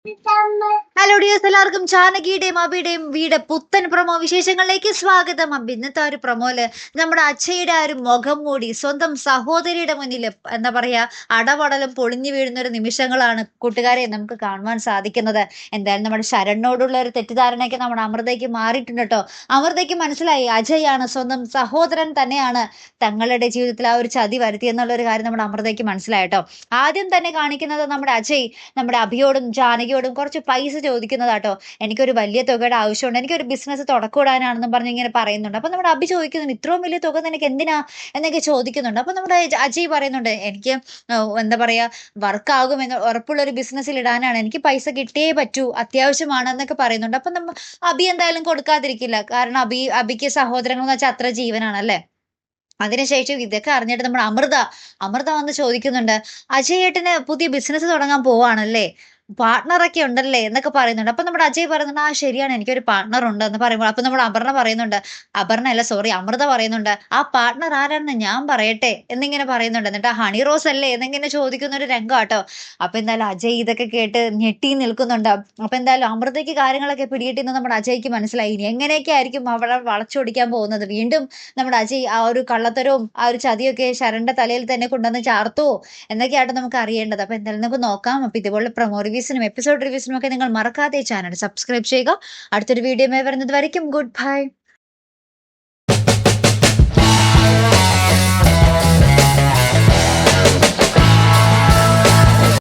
Hello dears, എല്ലാവർക്കും ജാനകിയുടെയും അബിയുടെയും പുത്തൻ promo വിശേഷങ്ങളിലേക്ക് സ്വാഗതം. ഇന്നത്തെ ഒരു പ്രൊമോയില് നമ്മുടെ അച്ഛയുടെ ഒരു മുഖം മൂടി സ്വന്തം സഹോദരിയുടെ മുന്നിൽ എന്താ പറയാ അടപടലും പൊളിഞ്ഞു വീഴുന്ന ഒരു നിമിഷങ്ങളാണ് കൂട്ടുകാരെ നമുക്ക് കാണുവാൻ സാധിക്കുന്നത്. എന്തായാലും നമ്മുടെ ശരണിനോടുള്ള ഒരു തെറ്റിദ്ധാരണയൊക്കെ നമ്മുടെ അമൃതയ്ക്ക് മാറിയിട്ടുണ്ട് കേട്ടോ. അമൃതയ്ക്ക് മനസ്സിലായി അജയാണ് സ്വന്തം സഹോദരൻ തന്നെയാണ് തങ്ങളുടെ ജീവിതത്തിൽ ആ ഒരു ചതി വരുത്തിയെന്നുള്ള ഒരു കാര്യം നമ്മുടെ അമൃതയ്ക്ക് മനസ്സിലായിട്ടോ. ആദ്യം തന്നെ കാണിക്കുന്നത് നമ്മുടെ അജയ് നമ്മുടെ അഭിയോടും ജാനകിയോടും കുറച്ച് പൈസ ചോദിക്കുന്നതാട്ടോ. എനിക്കൊരു വലിയ തുകയുടെ ആവശ്യമുണ്ട്, എനിക്കൊരു ബിസിനസ് തുടക്കൂടാനാണെന്നും പറഞ്ഞ് ഇങ്ങനെ പറയുന്നുണ്ട്. അപ്പൊ നമ്മുടെ അഭി ചോദിക്കുന്നുണ്ട്, ഇത്രയും വലിയ തുക നിനക്ക് എന്തിനാ എന്നൊക്കെ ചോദിക്കുന്നുണ്ട്. അപ്പൊ നമ്മുടെ അജയ് പറയുന്നുണ്ട്, എനിക്ക് എന്താ പറയാ വർക്കാകുമെന്ന് ഉറപ്പുള്ള ഒരു ബിസിനസ്സിൽ ഇടാനാണ്, എനിക്ക് പൈസ കിട്ടിയേ പറ്റൂ, അത്യാവശ്യമാണ് എന്നൊക്കെ പറയുന്നുണ്ട്. അപ്പൊ അഭി എന്തായാലും കൊടുക്കാതിരിക്കില്ല, കാരണം അഭിക്ക് സഹോദരങ്ങൾ എന്ന് വെച്ചാൽ അത്ര ജീവനാണല്ലേ. അതിനുശേഷം ഇതൊക്കെ അറിഞ്ഞിട്ട് നമ്മുടെ അമൃത വന്ന് ചോദിക്കുന്നുണ്ട്, അജയ് ഏട്ടന് പുതിയ ബിസിനസ് തുടങ്ങാൻ പോവാണല്ലേ, പാർട്ട്ണറൊക്കെ ഉണ്ടല്ലേ എന്നൊക്കെ പറയുന്നുണ്ട്. അപ്പൊ നമ്മുടെ അജയ് പറയുന്നുണ്ട്, ആ ശരിയാണ്, എനിക്കൊരു പാർട്ട്ണർ ഉണ്ട് എന്ന് പറയുമ്പോൾ അപ്പൊ നമ്മുടെ അപർണ അല്ല സോറി അമൃത പറയുന്നുണ്ട്, ആ പാർട്ട്ണർ ആരാണെന്ന് ഞാൻ പറയട്ടെ എന്നിങ്ങനെ പറയുന്നുണ്ട്. എന്നിട്ട് ഹണി റോസ് അല്ലേ എന്നിങ്ങനെ ചോദിക്കുന്ന ഒരു രംഗം കേട്ടോ. അപ്പൊ എന്തായാലും അജയ് ഇതൊക്കെ കേട്ട് ഞെട്ടി നിൽക്കുന്നുണ്ട്. അപ്പൊ എന്തായാലും അമൃതയ്ക്ക് കാര്യങ്ങളൊക്കെ പിടികിട്ടിന്ന് നമ്മുടെ അജയ്ക്ക് മനസ്സിലായി. ഇനി എങ്ങനെയൊക്കെ ആയിരിക്കും അവളെ വളച്ചൊടിക്കാൻ പോകുന്നത്. വീണ്ടും നമ്മുടെ അജയ് ആ ഒരു കള്ളത്തരവും ആ ഒരു ചതിയൊക്കെ ശരണിന്റെ തലയിൽ തന്നെ കൊണ്ടുവന്ന് ചാർത്തുവോ എന്നൊക്കെയായിട്ട് നമുക്ക് അറിയേണ്ടത്. അപ്പൊ എന്തായാലും നമുക്ക് നോക്കാം. അപ്പൊ ഇതുപോലെ പ്രൊമോ റിവ്യൂസിനും എപ്പിസോഡ് റിവ്യൂസിനും ഒക്കെ നിങ്ങൾ മറക്കാതെ ചാനൽ സബ്സ്ക്രൈബ് ചെയ്യുക. അടുത്തൊരു വീഡിയോ വരുന്നത് വരയ്ക്കും ഗുഡ് ബൈ.